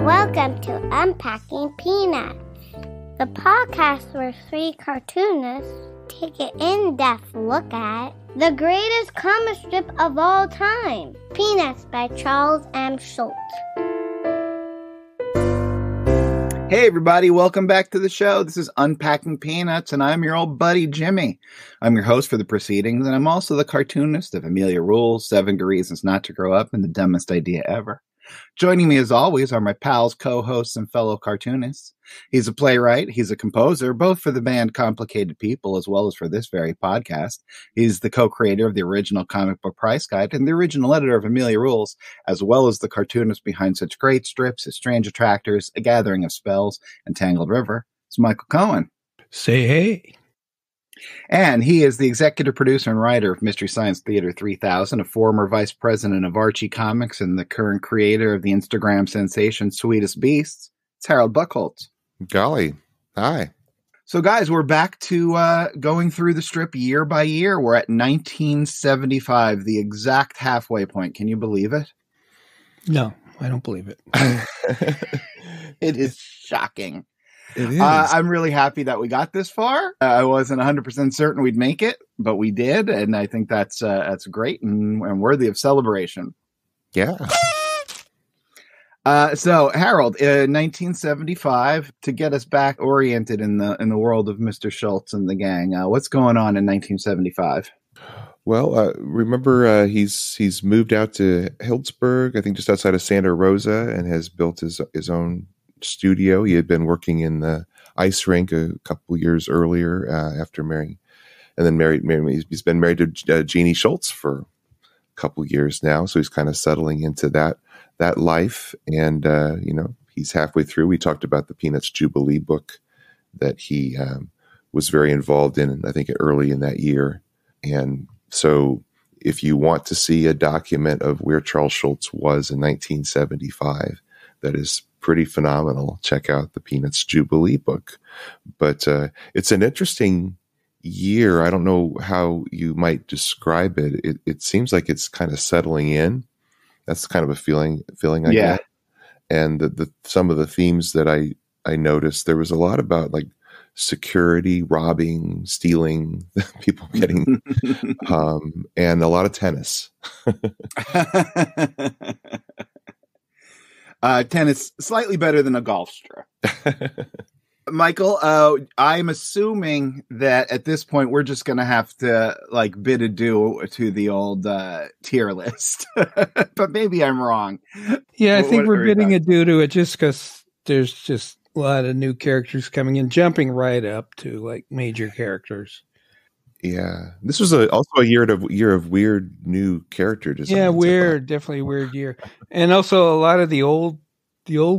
Welcome to Unpacking Peanuts, the podcast where three cartoonists take an in-depth look at the greatest comic strip of all time, Peanuts by Charles M. Schulz. Hey everybody, welcome back to the show. This is Unpacking Peanuts, and I'm your old buddy Jimmy. I'm your host for the proceedings, and I'm also the cartoonist of Amelia Rules, 7 Reasons Not to Grow Up, and The Dumbest Idea Ever. Joining me as always are my pals, co-hosts, and fellow cartoonists. He's a playwright, he's a composer, both for the band Complicated People as well as for this very podcast. He's the co-creator of the original comic book price guide and the original editor of Amelia Rules, as well as the cartoonist behind such great strips as Strange Attractors, A Gathering of Spells, and Tangled River. It's Michael Cohen. Say hey. And he is the executive producer and writer of Mystery Science Theater 3000, a former vice president of Archie Comics, and the current creator of the Instagram sensation Sweetest Beasts. It's Harold Buchholz. Golly. Hi. So, guys, we're back to going through the strip year by year. We're at 1975, the exact halfway point. Can you believe it? No, I don't believe it. It is shocking. It is. I'm really happy that we got this far. I wasn't 100% certain we'd make it, but we did, and I think that's great and worthy of celebration. Yeah. So, Harold, 1975, to get us back oriented in the world of Mr. Schulz and the gang, what's going on in 1975? Well, remember he's moved out to Hillsburg, I think just outside of Santa Rosa, and has built his own studio. He had been working in the ice rink a couple years earlier after marrying, and then married. He's been married to Jeannie Schulz for a couple years now, so he's kind of settling into that life. And he's halfway through. We talked about the Peanuts Jubilee book that he was very involved in, I think early in that year. And so, if you want to see a document of where Charles Schulz was in 1975, that is pretty phenomenal. Check out the Peanuts Jubilee book. But it's an interesting year. I don't know how you might describe it. It seems like it's kind of settling in. That's kind of a feeling I get. And the some of the themes that I noticed, there was a lot about like security, robbing, stealing, people getting, and a lot of tennis. Tennis, slightly better than a golf strip. Michael, I'm assuming that at this point we're just going to have to bid adieu to the old tier list, but maybe I'm wrong. Yeah, I think we're bidding adieu to it just because there's just a lot of new characters coming in, jumping right up to major characters. Yeah, this was also a year of weird new character designs. Yeah, weird, definitely a weird year, and also a lot of the old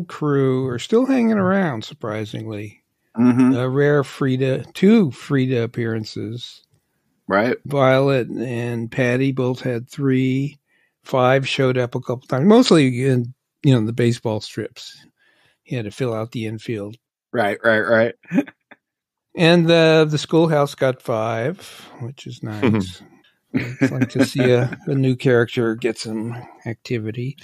crew are still hanging around. Surprisingly, rare two Frida appearances. Right, Violet and Patty both had 3. 5 showed up a couple times, mostly in the baseball strips. He had to fill out the infield. Right. And the schoolhouse got 5, which is nice. It's like to see a new character get some activity.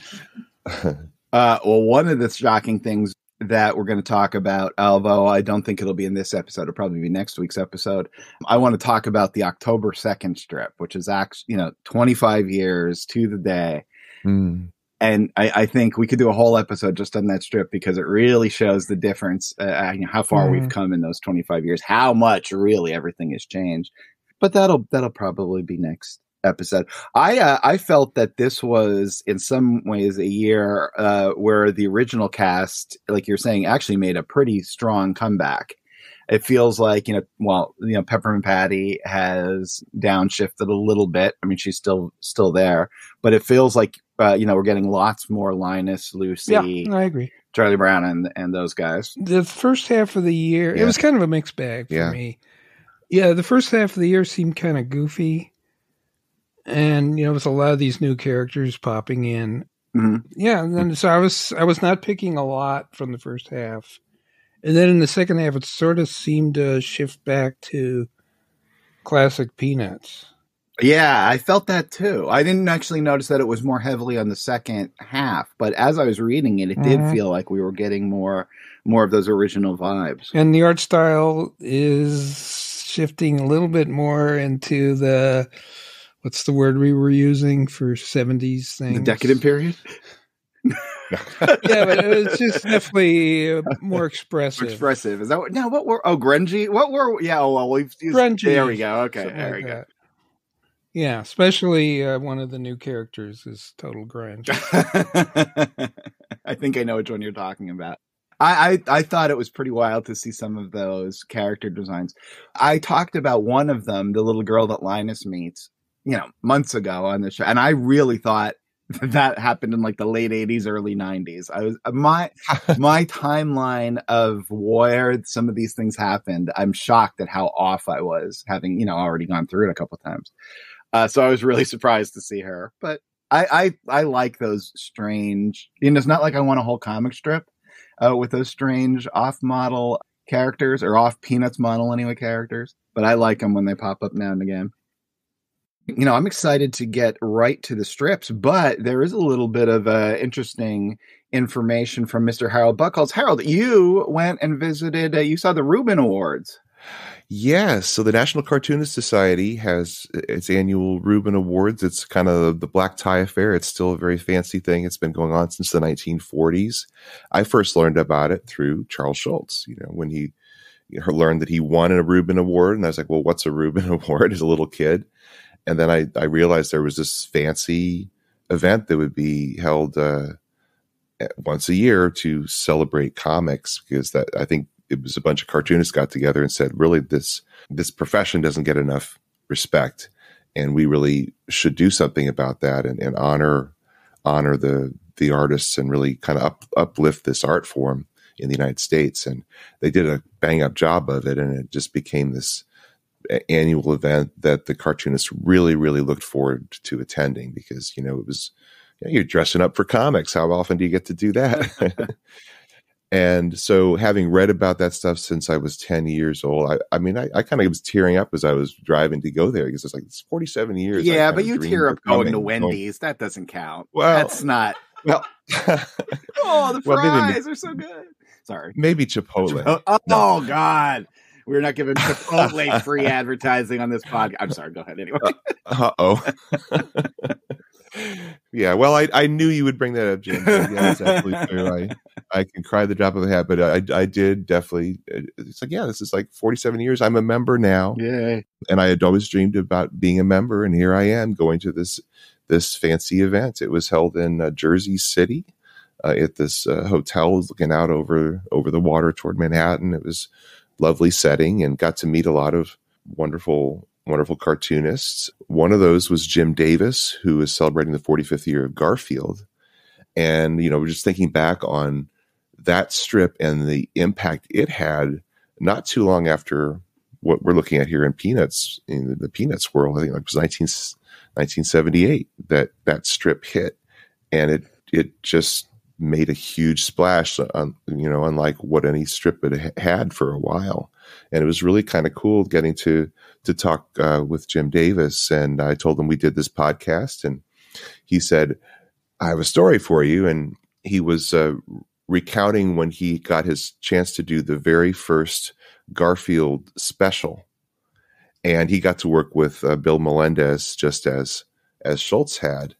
Well, one of the shocking things that we're going to talk about, although I don't think it'll be in this episode, it'll probably be next week's episode. I want to talk about the October 2nd strip, which is actually, 25 years to the day. And I think we could do a whole episode just on that strip because it really shows the difference, how far we've come in those 25 years, how much really everything has changed. But that'll probably be next episode. I felt that this was in some ways a year where the original cast, like you're saying, actually made a pretty strong comeback. It feels like, Peppermint Patty has downshifted a little bit. I mean, she's still there, but it feels like, we're getting lots more Linus, Lucy. Yeah, I agree. Charlie Brown and those guys. The first half of the year, it was kind of a mixed bag for me. Yeah, the first half of the year seemed kind of goofy. And, with a lot of these new characters popping in. Mm-hmm. Yeah, and then so I was not picking a lot from the first half. And then in the second half, it sort of seemed to shift back to classic Peanuts. Yeah, I felt that too. I didn't actually notice that it was more heavily on the second half, but as I was reading it, it did feel like we were getting more of those original vibes. And the art style is shifting a little bit more into the, what's the word we were using for 70s things? The decadent period? Yeah, but it's just definitely more expressive. Expressive. Is that what? No, what were? Oh, grungy. What were? Yeah. Oh, well, we've used. Grungy. There we go. Okay. There we go. Yeah, especially one of the new characters is total grunge. I think I know which one you're talking about. I thought it was pretty wild to see some of those character designs. I talked about one of them, the little girl that Linus meets, months ago on the show, and I really thought that happened in like the late 80s, early 90s. I was my timeline of where some of these things happened. I'm shocked at how off I was, having already gone through it a couple of times. So I was really surprised to see her. But I like those strange. It's not like I want a whole comic strip with those strange off-model characters, or off Peanuts model anyway characters. But I like them when they pop up now and again. I'm excited to get right to the strips, but there is a little bit of interesting information from Mr. Harold Buchholz. Harold, you went and visited, you saw the Reubens Awards. Yes. So the National Cartoonist Society has its annual Reubens Awards. It's kind of the black tie affair. It's still a very fancy thing. It's been going on since the 1940s. I first learned about it through Charles Schulz, when he learned that he won a Reubens Award. And I was like, well, what's a Reubens Award as a little kid? And then I realized there was this fancy event that would be held once a year to celebrate comics, because I think it was a bunch of cartoonists got together and said, really, this profession doesn't get enough respect, and we really should do something about that and honor the artists and really kind of uplift this art form in the United States. And they did a bang up job of it, and it just became this annual event that the cartoonists really, really looked forward to attending, because, it was, you're dressing up for comics. How often do you get to do that? And so, having read about that stuff since I was 10 years old, I kind of was tearing up as I was driving to go there, because it's like, it's 47 years. Yeah, but you tear up going to Wendy's. That doesn't count. Well, that's not. Well, the fries are so good. Sorry. Maybe Chipotle. Oh, God. We're not giving Chipotle free advertising on this podcast. I'm sorry. Go ahead anyway. Uh-oh. Yeah, well, I knew you would bring that up, Jim. Yeah, that's absolutely true. I can cry the drop of a hat, but I did definitely. It's like, yeah, this is like 47 years. I'm a member now. Yeah. And I had always dreamed about being a member, and here I am going to this fancy event. It was held in Jersey City at this hotel looking out over the water toward Manhattan. It was lovely setting, and got to meet a lot of wonderful cartoonists. One of those was Jim Davis, who is celebrating the 45th year of Garfield. And, we're just thinking back on that strip and the impact it had not too long after what we're looking at here in Peanuts, in the Peanuts world. I think it was 1978 that strip hit. And it just made a huge splash on, unlike what any strip had for a while. And it was really kind of cool getting to talk with Jim Davis. And I told him we did this podcast, and he said, I have a story for you. And he was recounting when he got his chance to do the very first Garfield special. And he got to work with Bill Melendez, just as Schulz had.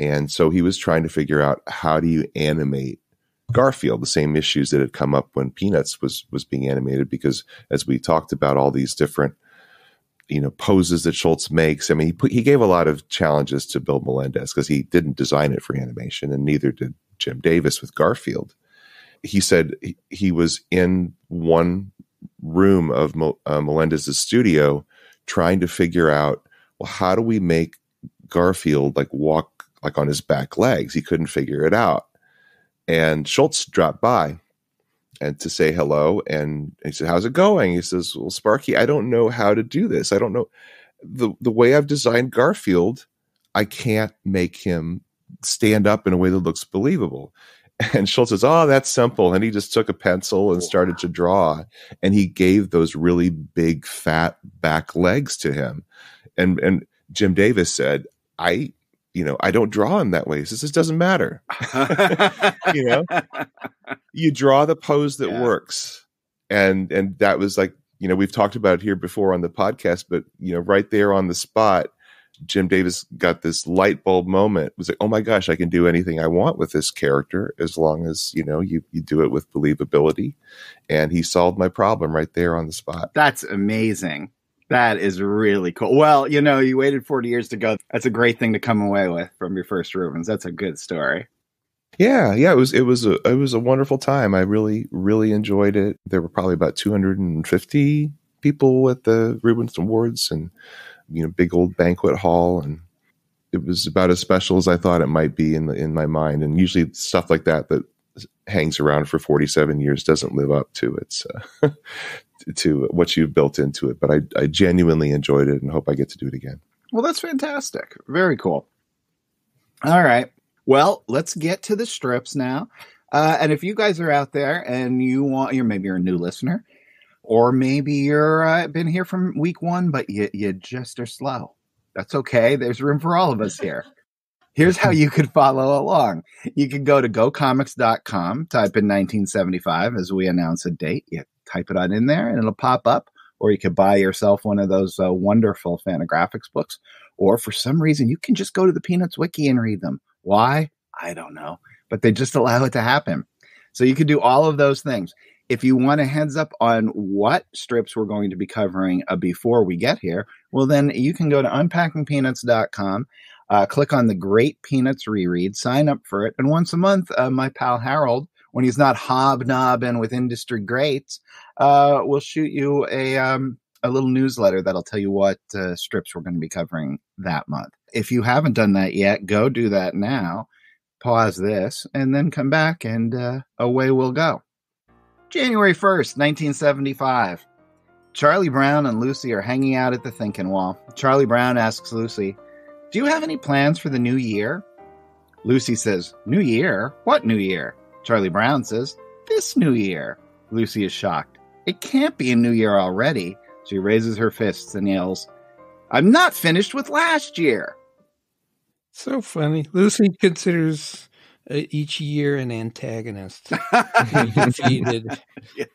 And so he was trying to figure out, how do you animate Garfield, the same issues that had come up when Peanuts was being animated, because as we talked about all these different, poses that Schulz makes. I mean, he gave a lot of challenges to Bill Melendez, because he didn't design it for animation, and neither did Jim Davis with Garfield. He said he was in one room of Melendez's studio trying to figure out, well, how do we make Garfield walk on his back legs? He couldn't figure it out. And Schulz dropped by and to say hello. And he said, how's it going? He says, well, Sparky, I don't know how to do this. I don't know. The way I've designed Garfield, I can't make him stand up in a way that looks believable. And Schulz says, oh, that's simple. And he just took a pencil and started to draw. And he gave those really big, fat back legs to him. And Jim Davis said, I don't draw him that way. He says, this doesn't matter. You draw the pose that works. And that was like, we've talked about it here before on the podcast, but, right there on the spot, Jim Davis got this light bulb moment. It was like, oh my gosh, I can do anything I want with this character as long as, you do it with believability. And he solved my problem right there on the spot. That's amazing. That is really cool. Well, you waited 40 years to go. That's a great thing to come away with from your first Reubens. That's a good story. Yeah. It was a wonderful time. I really, really enjoyed it. There were probably about 250 people at the Reubens Awards, and big old banquet hall, and it was about as special as I thought it might be in my mind. And usually stuff like that hangs around for 47 years doesn't live up to its to what you've built into it. But I genuinely enjoyed it and hope I get to do it again. Well, that's fantastic. Very cool. All right. Well, let's get to the strips now. And if you guys are out there and maybe you're a new listener, or maybe you're been here from week one, but you just are slow. That's okay. There's room for all of us here. Here's how you could follow along. You could go to gocomics.com, type in 1975 as we announce a date. You type it on in there and it'll pop up. Or you could buy yourself one of those wonderful Fantagraphics books. Or for some reason, you can just go to the Peanuts Wiki and read them. Why? I don't know. But they just allow it to happen. So you could do all of those things. If you want a heads up on what strips we're going to be covering before we get here, well, then you can go to unpackingpeanuts.com, click on the Great Peanuts Reread, sign up for it. And once a month, my pal Harold, when he's not hobnobbing with industry greats, will shoot you a little newsletter that'll tell you what strips we're going to be covering that month. If you haven't done that yet, go do that now. Pause this and then come back and away we'll go. January 1st, 1975. Charlie Brown and Lucy are hanging out at the thinking wall. Charlie Brown asks Lucy, "Do you have any plans for the new year?" Lucy says, "New year? What new year?" Charlie Brown says, "This new year." Lucy is shocked. "It can't be a new year already." She raises her fists and yells, "I'm not finished with last year." So funny. Lucy considers each year an antagonist. Defeated. Yeah.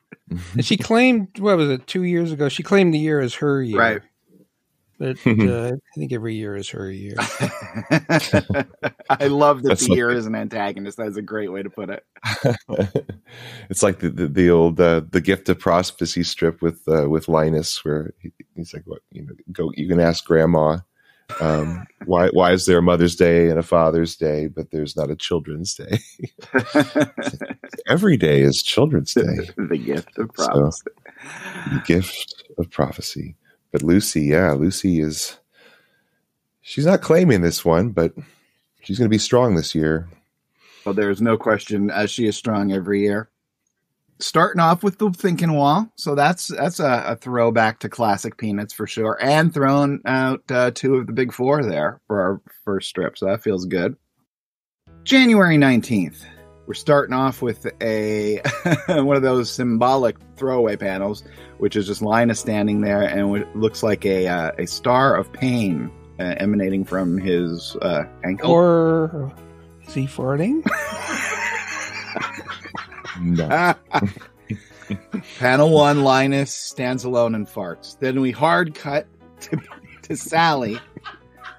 And she claimed, 2 years ago? She claimed the year as her year. Right. But I think every year is her year. I love that the year is an antagonist. That's a great way to put it. It's like the old the Gift of Prophecy strip with Linus, where he's like, "What you can ask Grandma, why is there a Mother's Day and a Father's Day, but there's not a Children's Day?" Every day is Children's Day. The Gift of Prophecy. The Gift of Prophecy. But Lucy she's not claiming this one, but she's going to be strong this year. Well, there's no question, as she is strong every year. Starting off with the thinking wall. So that's a throwback to classic Peanuts for sure. And throwing out two of the big four there for our first strip. So that feels good. January 19th. We're starting off with a one of those symbolic throwaway panels, which is just Linus standing there, and it looks like a star of pain emanating from his ankle. Or is he farting? No. Panel 1, Linus stands alone and farts. Then we hard cut to Sally,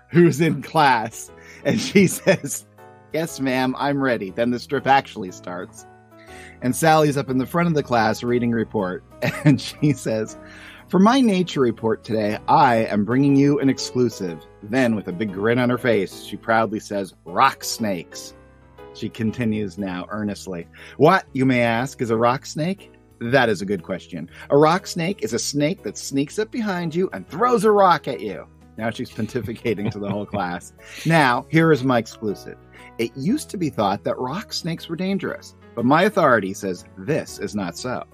who's in class, and she says, "Yes, ma'am, I'm ready." Then the strip actually starts. And Sally's up in the front of the class reading a report. And she says, "For my nature report today, I am bringing you an exclusive." Then, with a big grin on her face, she proudly says, "Rock snakes." She continues now earnestly. "What, you may ask, is a rock snake? That is a good question. A rock snake is a snake that sneaks up behind you and throws a rock at you." Now she's pontificating to the whole class. "Now, here is my exclusive. It used to be thought that rock snakes were dangerous, but my authority says this is not so.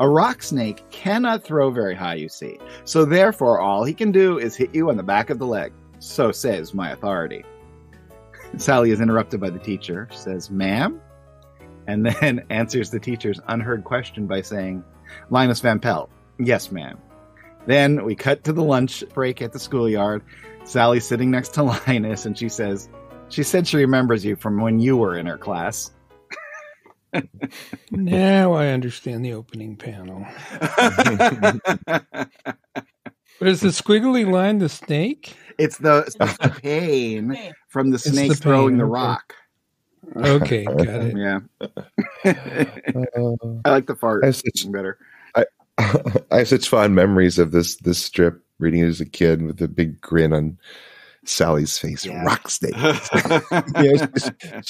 A rock snake cannot throw very high, you see. So therefore, all he can do is hit you on the back of the leg. So says my authority." Sally is interrupted by the teacher. She says, "Ma'am?" And then answers the teacher's unheard question by saying, "Linus Van Pelt." "Yes, ma'am." Then we cut to the lunch break at the schoolyard. Sally's sitting next to Linus, and she said she remembers you from when you were in her class. Now I understand the opening panel. But is the squiggly line the snake? It's the pain from the snake throwing the rock. Okay, got it. Yeah. I like the fart better. I have such fond memories of this strip, reading it as a kid with a big grin on Sally's face. Yeah. Rock snake.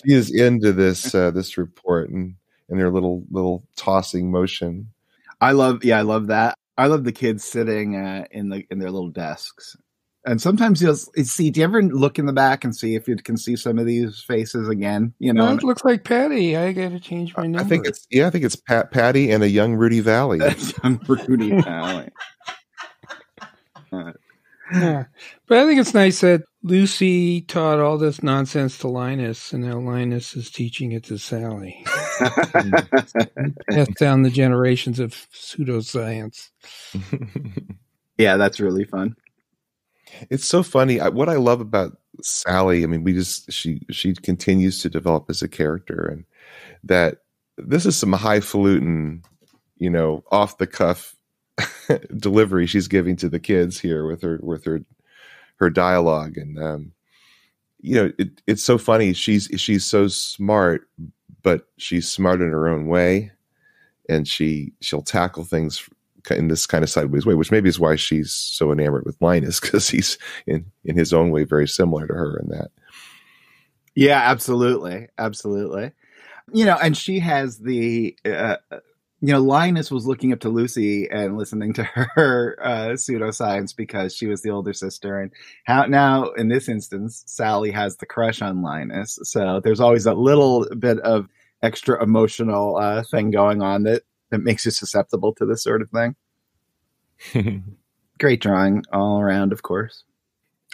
She is into this report and their little tossing motion. I love that. I love the kids sitting in their little desks. And sometimes do you ever look in the back and see if you can see some of these faces again? You know, it looks like Patty. I got to change my number. I think it's Patty and a young Rudy Valley. Young Rudy Valley. Yeah, but I think it's nice that Lucy taught all this nonsense to Linus, and now Linus is teaching it to Sally. Pass down the generations of pseudoscience. Yeah, that's really fun. It's so funny. What I love about Sally, I mean, she continues to develop as a character, and that this is some highfalutin, off the cuff delivery she's giving to the kids here with her dialogue, and it's so funny. She's so smart, but she's smart in her own way, and she'll tackle things in this kind of sideways way, which maybe is why she's so enamored with Linus, because he's in his own way very similar to her in that. Yeah, absolutely. And she has the Linus was looking up to Lucy and listening to her pseudoscience because she was the older sister, and now in this instance Sally has the crush on Linus, so there's always a little bit of extra emotional thing going on that makes you susceptible to this sort of thing. Great drawing all around, of course.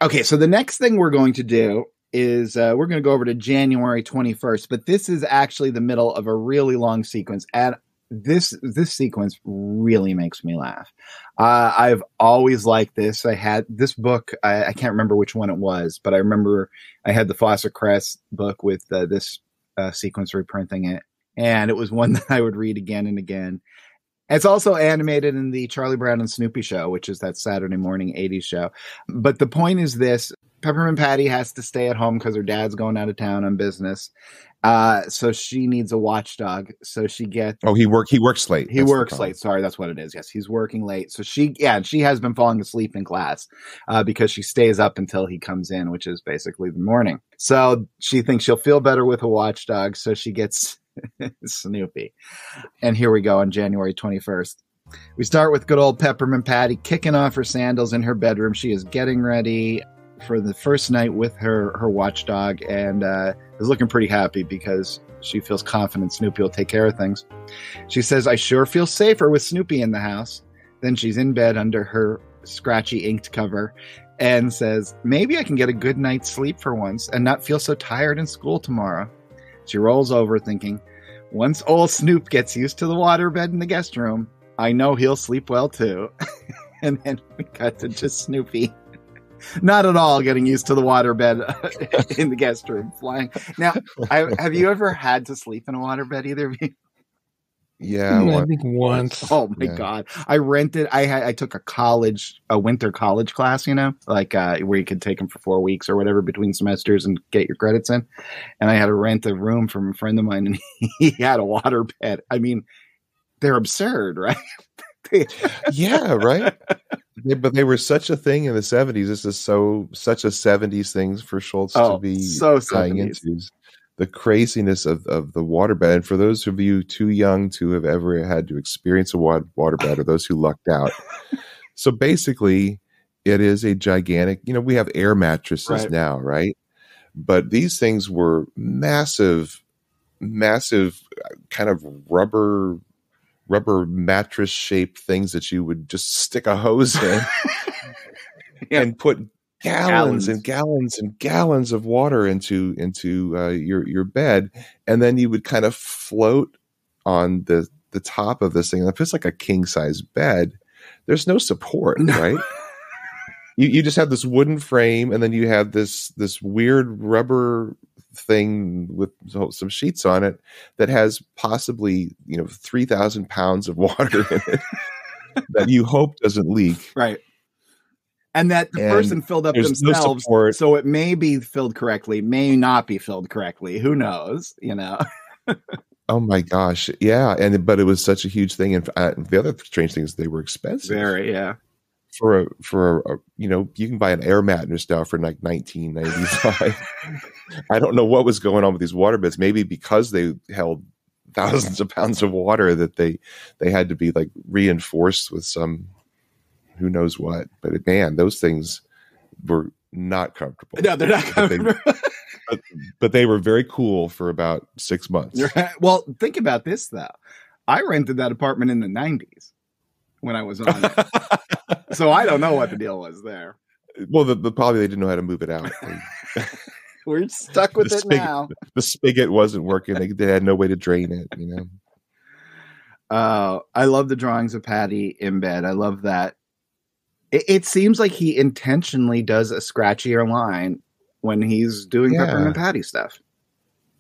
Okay, so the next thing we're going to do is we're going to go over to January 21st, but this is actually the middle of a really long sequence, and this sequence really makes me laugh. I've always liked this. I had this book. I can't remember which one it was, but I remember I had the Foster Crest book with this sequence reprinting it. And it was one that I would read again and again. It's also animated in the Charlie Brown and Snoopy show, which is that Saturday morning 80s show. But the point is this: Peppermint Patty has to stay at home because her dad's going out of town on business. So she needs a watchdog. So she gets... Oh, he works late. He works late. Sorry, that's what it is. Yes, he's working late. So she has been falling asleep in class because she stays up until he comes in, which is basically the morning. So she thinks she'll feel better with a watchdog. So she gets Snoopy. And here we go on January 21st. We start with good old Peppermint Patty kicking off her sandals in her bedroom. She is getting ready for the first night with her watchdog, and is looking pretty happy because she feels confident Snoopy will take care of things. She says, "I sure feel safer with Snoopy in the house." Then she's in bed under her scratchy inked cover and says, "Maybe I can get a good night's sleep for once and not feel so tired in school tomorrow." She rolls over thinking, once old Snoop gets used to the waterbed in the guest room, I know he'll sleep well too. And then we cut to just Snoopy, not at all getting used to the waterbed in the guest room, flying. Now, have you ever had to sleep in a waterbed, either of you? Yeah, I think once. Oh my God! I rented. I took a winter college class, where you could take them for 4 weeks or whatever between semesters and get your credits in. And I had to rent a room from a friend of mine, and he had a waterbed. I mean, they're absurd, right? Yeah, right. But they were such a thing in the 70s. This is such a 70s thing for Schultz to be so tying into. The craziness of the waterbed. And for those of you too young to have ever had to experience a waterbed, or those who lucked out. So basically, it is a gigantic, we have air mattresses now, right? But these things were massive kind of rubber mattress shaped things that you would just stick a hose in and put gallons and gallons and gallons of water into your bed, and then you would kind of float on the top of this thing. If it's like a king size bed, there's no support, right? You just have this wooden frame, and then you have this weird rubber thing with some sheets on it that has possibly 3,000 pounds of water in it that you hope doesn't leak. Right. And that the person filled up themselves, so it may be filled correctly, may not be filled correctly. Who knows? Oh my gosh, yeah, but it was such a huge thing, and the other strange thing is they were expensive. Very, yeah. For a you can buy an air mattress now for like $19.95. I don't know what was going on with these waterbeds. Maybe because they held thousands of pounds of water that they had to be like reinforced with some. Who knows what? But man, those things were not comfortable. No, they're not comfortable. But they were very cool for about 6 months. Well, think about this, though. I rented that apartment in the 90s when I was on it. So I don't know what the deal was there. Well, probably they didn't know how to move it out. We're stuck with it now. The spigot wasn't working. They had no way to drain it, I love the drawings of Patty in bed. I love that. It seems like he intentionally does a scratchier line when he's doing Peppermint Patty stuff.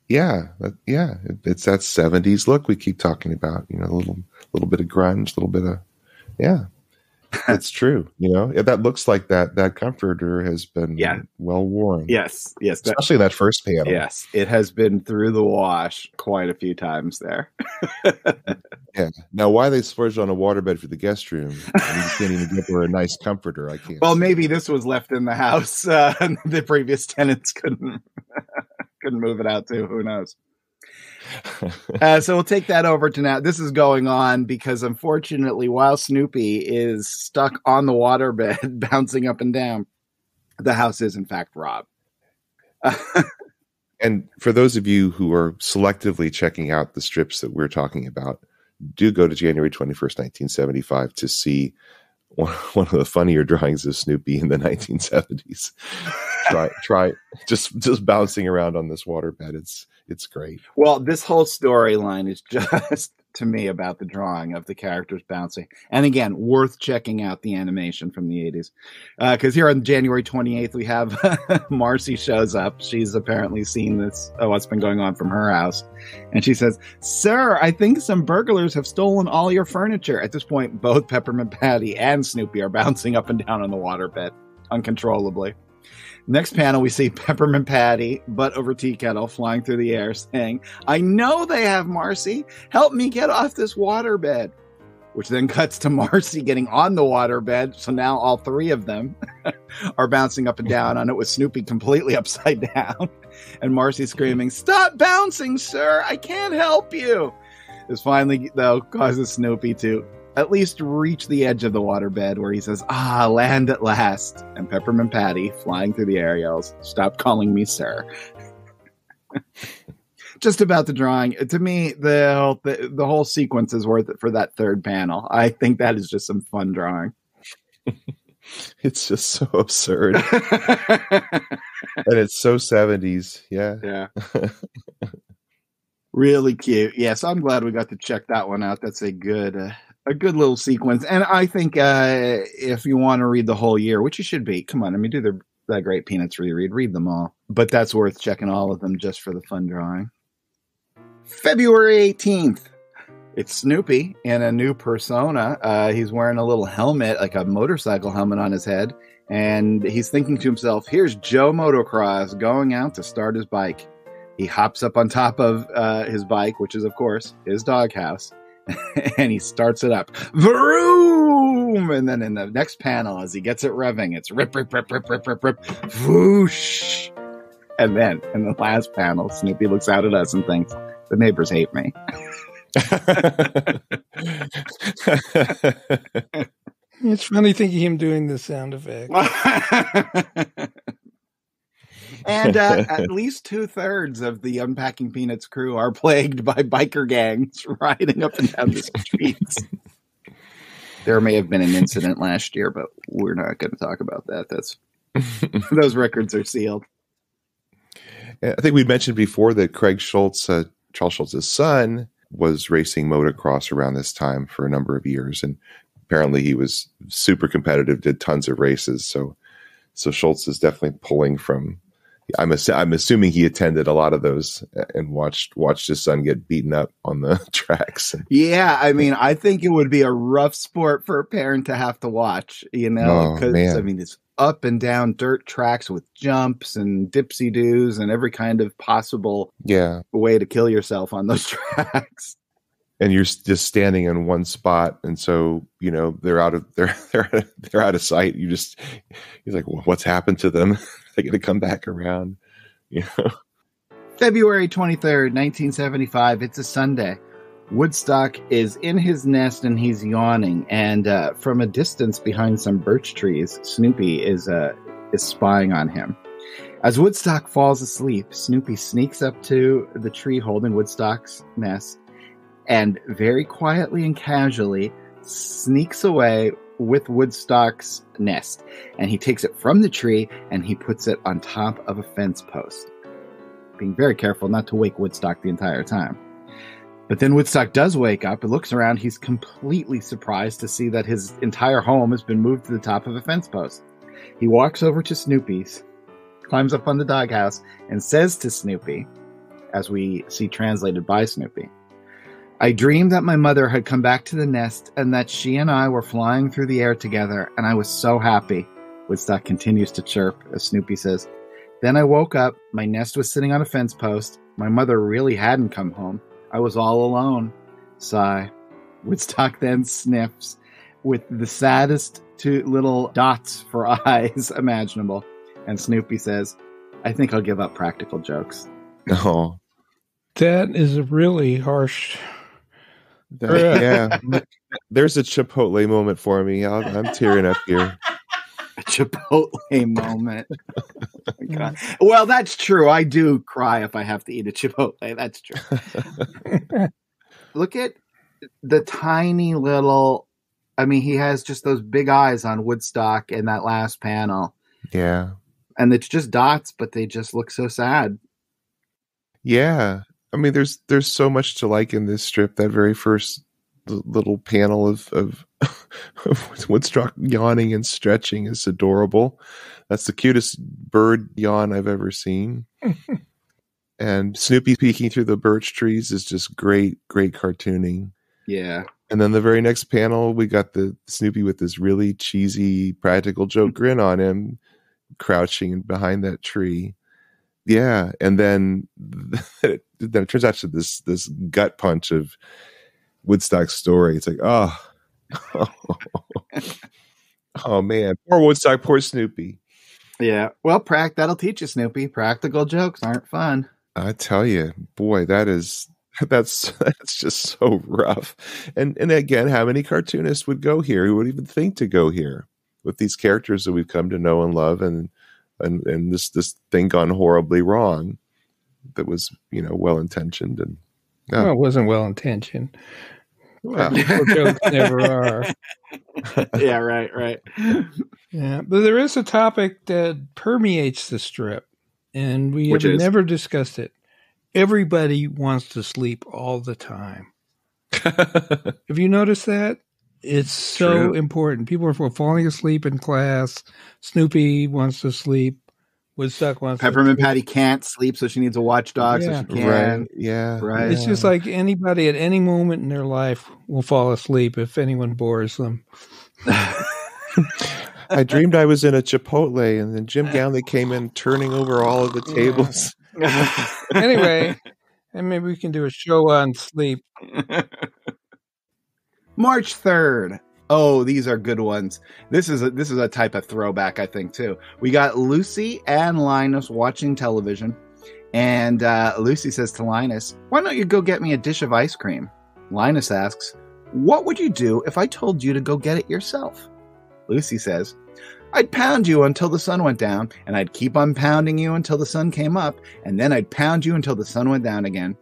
Yeah. It's that 70s look we keep talking about. A little bit of grunge, a little bit of It's true. That looks like that comforter has been well worn. Yes. Especially that first panel. Yes, it has been through the wash quite a few times there. Yeah. Now, why they splurged on a waterbed for the guest room? And you can't even give her a nice comforter. I can't. Well, maybe this was left in the house. And the previous tenants couldn't move it out too. Who knows? So we'll take that over to now. This is going on because, unfortunately, while Snoopy is stuck on the waterbed, bouncing up and down, the house is, in fact, robbed. And for those of you who are selectively checking out the strips that we're talking about, do go to January 21st, 1975 to see one of the funnier drawings of Snoopy in the 1970s. Try just bouncing around on this waterbed. It's great. Well, this whole storyline is just, to me, about the drawing of the characters bouncing. And again, worth checking out the animation from the 80s. Because here on January 28th, we have Marcy shows up. She's apparently seen what's been going on from her house. And she says, "Sir, I think some burglars have stolen all your furniture." At this point, both Peppermint Patty and Snoopy are bouncing up and down on the waterbed uncontrollably. Next panel, we see Peppermint Patty, butt over tea kettle, flying through the air, saying, "I know they have, Marcy. Help me get off this waterbed." Which then cuts to Marcy getting on the waterbed. So now all three of them are bouncing up and down on it with Snoopy completely upside down. And Marcy screaming, "Stop bouncing, sir. I can't help you." This finally, though, causes Snoopy to at least reach the edge of the waterbed where he says, "Ah, land at last." And Peppermint Patty, flying through the air, yells, "Stop calling me sir." Just about the drawing. To me, the whole sequence is worth it for that third panel. I think that is just some fun drawing. It's just so absurd. And it's so 70s. Yeah. Really cute. Yeah, so I'm glad we got to check that one out. That's a good little sequence. And I think if you want to read the whole year, which you should be, come on, do the Great Peanuts reread them all. But that's worth checking all of them just for the fun drawing. February 18th. It's Snoopy in a new persona. He's wearing a little helmet, like a motorcycle helmet on his head. And he's thinking to himself, here's Joe Motocross going out to start his bike. He hops up on top of his bike, which is, of course, his doghouse. And he starts it up. Vroom! And then in the next panel, as he gets it revving, it's rip, rip, rip, rip, rip, rip, rip, whoosh. And then in the last panel, Snoopy looks out at us and thinks, the neighbors hate me. It's funny thinking him doing the sound effect. And at least 2/3 of the Unpacking Peanuts crew are plagued by biker gangs riding up and down the streets. There may have been an incident last year, but we're not going to talk about that. Those records are sealed. I think we mentioned before that Craig Schultz, Charles Schultz's son, was racing motocross around this time for a number of years. And apparently he was super competitive, did tons of races. So So Schultz is definitely pulling from. I'm assuming he attended a lot of those and watched his son get beaten up on the tracks. Yeah, I mean, I think it would be a rough sport for a parent to have to watch, because I mean, it's up and down dirt tracks with jumps and dipsy-doos and every kind of possible way to kill yourself on those tracks. And you're just standing in one spot, and so they're out of sight. You're like, well, what's happened to them? They're going to come back around. February 23rd, 1975. It's a Sunday. Woodstock is in his nest and he's yawning. And from a distance behind some birch trees, Snoopy is spying on him. As Woodstock falls asleep, Snoopy sneaks up to the tree holding Woodstock's nest and very quietly and casually sneaks away with Woodstock's nest. And he takes it from the tree and he puts it on top of a fence post, being very careful not to wake Woodstock the entire time. But then Woodstock does wake up and looks around. He's completely surprised to see that his entire home has been moved to the top of a fence post. He walks over to Snoopy's, climbs up on the doghouse, and says to Snoopy, as we see translated by Snoopy, "I dreamed that my mother had come back to the nest and that she and I were flying through the air together, and I was so happy." Woodstock continues to chirp as Snoopy says, "Then I woke up. My nest was sitting on a fence post. My mother really hadn't come home. I was all alone." Sigh. Woodstock then sniffs with the saddest two little dots for eyes imaginable. And Snoopy says, "I think I'll give up practical jokes." Oh. That is a really harsh... Yeah. There's a Chipotle moment for me. I'm tearing up here. A Chipotle moment. Oh my God. Well, that's true. I do cry if I have to eat a Chipotle. That's true. Look at the tiny little... I mean, he has just those big eyes on Woodstock in that last panel. Yeah. And it's just dots, but they just look so sad. Yeah. I mean, there's so much to like in this strip. That very first little panel of Woodstock yawning and stretching is adorable. That's the cutest bird yawn I've ever seen. And Snoopy peeking through the birch trees is just great cartooning. Yeah. And then the very next panel, we got the Snoopy with this really cheesy practical joke grin on him, crouching behind that tree. Yeah, and then it turns out to this gut punch of Woodstock's story. It's like, oh man, poor Woodstock, poor Snoopy. Yeah, well, that'll teach you, Snoopy. Practical jokes aren't fun. I tell you, boy, that's just so rough. And again, how many cartoonists would go here? Who would even think to go here with these characters that we've come to know and love, and this thing gone horribly wrong that was, well intentioned, and well, it wasn't well intentioned. Well, jokes never are. Yeah, right. Yeah, but there is a topic that permeates the strip, and we have never discussed it. Everybody wants to sleep all the time. Have you noticed that? It's so important. People are falling asleep in class. Snoopy wants to sleep. Woodstock wants Peppermint Patty can't sleep, so she needs a watchdog so she can. Right. Yeah. Right. It's just like anybody at any moment in their life will fall asleep if anyone bores them. I dreamed I was in a Chipotle, and then Jim Gownley came in turning over all of the tables. Anyway, and maybe we can do a show on sleep. March 3rd. Oh, these are good ones. This is a type of throwback, I think, too. We got Lucy and Linus watching television, and Lucy says to Linus, "Why don't you go get me a dish of ice cream?" Linus asks, "What would you do if I told you to go get it yourself?" Lucy says, "I'd pound you until the sun went down, and I'd keep on pounding you until the sun came up, and then I'd pound you until the sun went down again."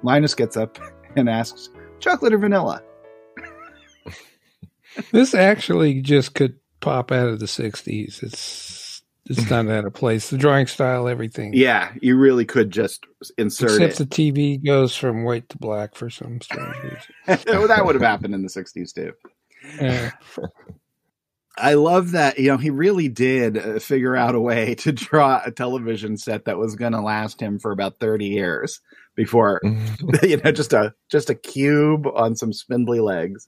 Linus gets up and asks, "Chocolate or vanilla?" This actually just could pop out of the 60s. It's not out of place. The drawing style, everything. Yeah, you really could just insert Except the TV goes from white to black for some strange reason. Well, that would have happened in the 60s, too. I love that, he really did figure out a way to draw a television set that was going to last him for about 30 years before, just a cube on some spindly legs.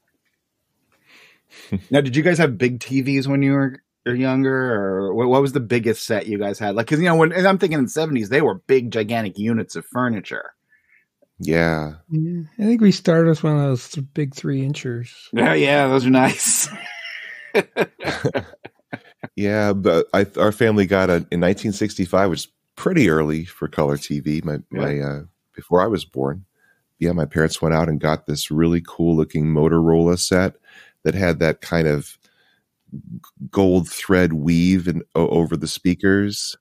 Now, did you guys have big TVs when you were younger, or what was the biggest set you guys had? Like, because, when I'm thinking in the 70s, they were big, gigantic units of furniture. Yeah. I think we started with one of those big 3-inchers. Yeah, those are nice. Yeah, but our family got in 1965, which is pretty early for color TV. My before I was born. Yeah, my parents went out and got this really cool looking Motorola set that had that kind of gold thread weave over the speakers.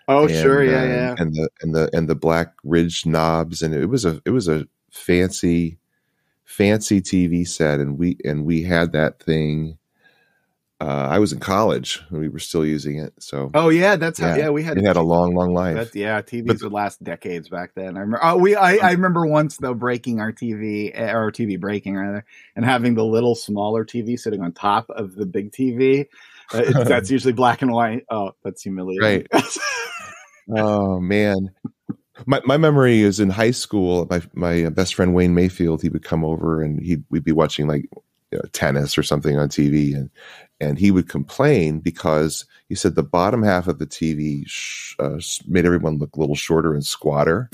Oh, sure, yeah. And the black ridged knobs, and it was a fancy TV set, and we had that thing. I was in college when we were still using it. So that's how we had. It had a long life. TVs would last decades back then. I remember. I remember once though breaking our TV breaking rather, and having the little smaller TV sitting on top of the big TV. That's usually black and white. Oh, that's humiliating. Right. Oh man. My memory is in high school. My best friend Wayne Mayfield, he would come over and we'd be watching like tennis or something on TV, and he would complain because he said the bottom half of the TV made everyone look a little shorter and squatter.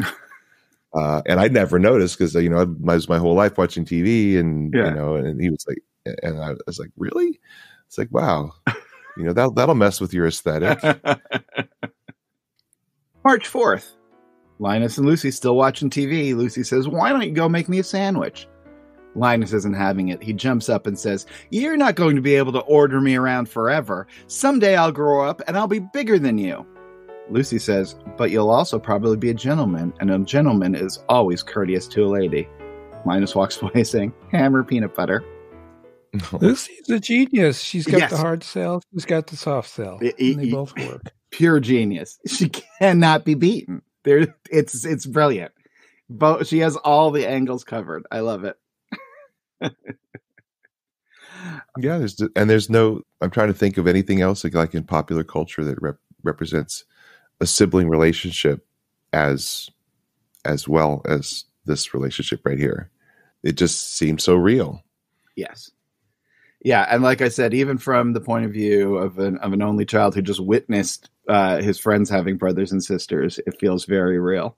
And I'd never noticed because I was my whole life watching TV, and and he was like, and I was like, really? It's like, wow, that'll mess with your aesthetic. March 4th. Linus and Lucy still watching TV. Lucy says, "Why don't you go make me a sandwich?" Linus isn't having it. He jumps up and says, "You're not going to be able to order me around forever. Someday I'll grow up and I'll be bigger than you." Lucy says, "But you'll also probably be a gentleman, and a gentleman is always courteous to a lady." Linus walks away saying, "Hammer peanut butter." Lucy's a genius. She's got the hard sell. She's got the soft sell. They both work. Pure genius. She cannot be beaten. It's brilliant. She has all the angles covered. I love it. Yeah, there's no. I'm trying to think of anything else like in popular culture that represents a sibling relationship as well as this relationship right here. It just seems so real. Yes. Yeah, and like I said, even from the point of view of an only child who just witnessed his friends having brothers and sisters, it feels very real.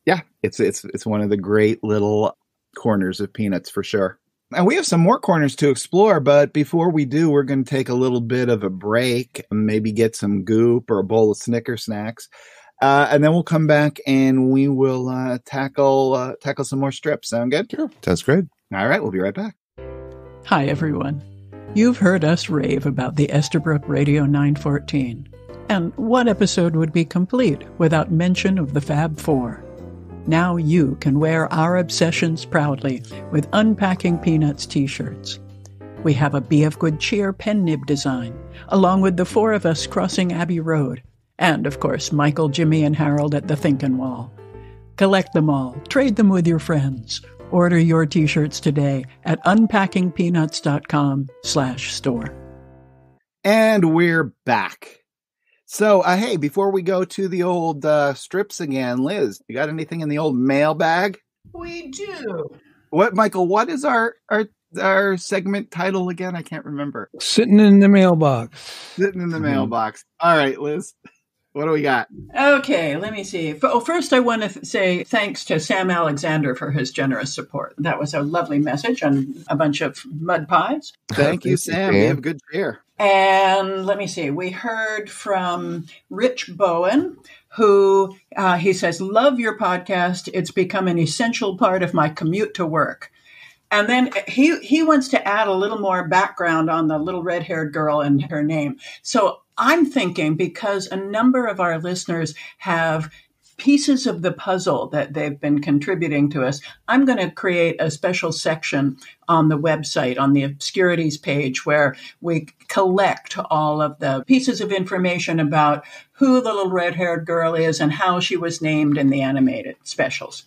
Yeah, it's one of the great little corners of Peanuts for sure. And we have some more corners to explore, but before we do, we're going to take a little bit of a break, maybe get some goop or a bowl of Snicker snacks, and then we'll come back and we will tackle some more strips. Sound good? Sure, sounds great. All right, we'll be right back. Hi, everyone. You've heard us rave about the Estabrook Radio 914. And what episode would be complete without mention of the Fab Four? Now you can wear our obsessions proudly with Unpacking Peanuts t-shirts. We have a Be of Good Cheer pen nib design, along with the four of us crossing Abbey Road, and, of course, Michael, Jimmy, and Harold at the Thinkin' Wall. Collect them all, trade them with your friends. Order your t-shirts today at unpackingpeanuts.com/store. And we're back. So, hey, before we go to the old strips again, Liz, you got anything in the old mailbag? We do. Michael, what is our segment title again? I can't remember. Sitting in the mailbox. Sitting in the mailbox. All right, Liz. What do we got? Okay, let me see. First, I want to say thanks to Sam Alexander for his generous support. That was a lovely message and a bunch of mud pies. Thank you, Sam. You have good cheer. And let me see. We heard from Rich Bowen, who he says, "Love your podcast. It's become an essential part of my commute to work." And then he wants to add a little more background on the little red-haired girl and her name. So I'm thinking, because a number of our listeners have pieces of the puzzle that they've been contributing to us, I'm going to create a special section on the website, on the obscurities page, where we collect all of the pieces of information about who the little red-haired girl is and how she was named in the animated specials.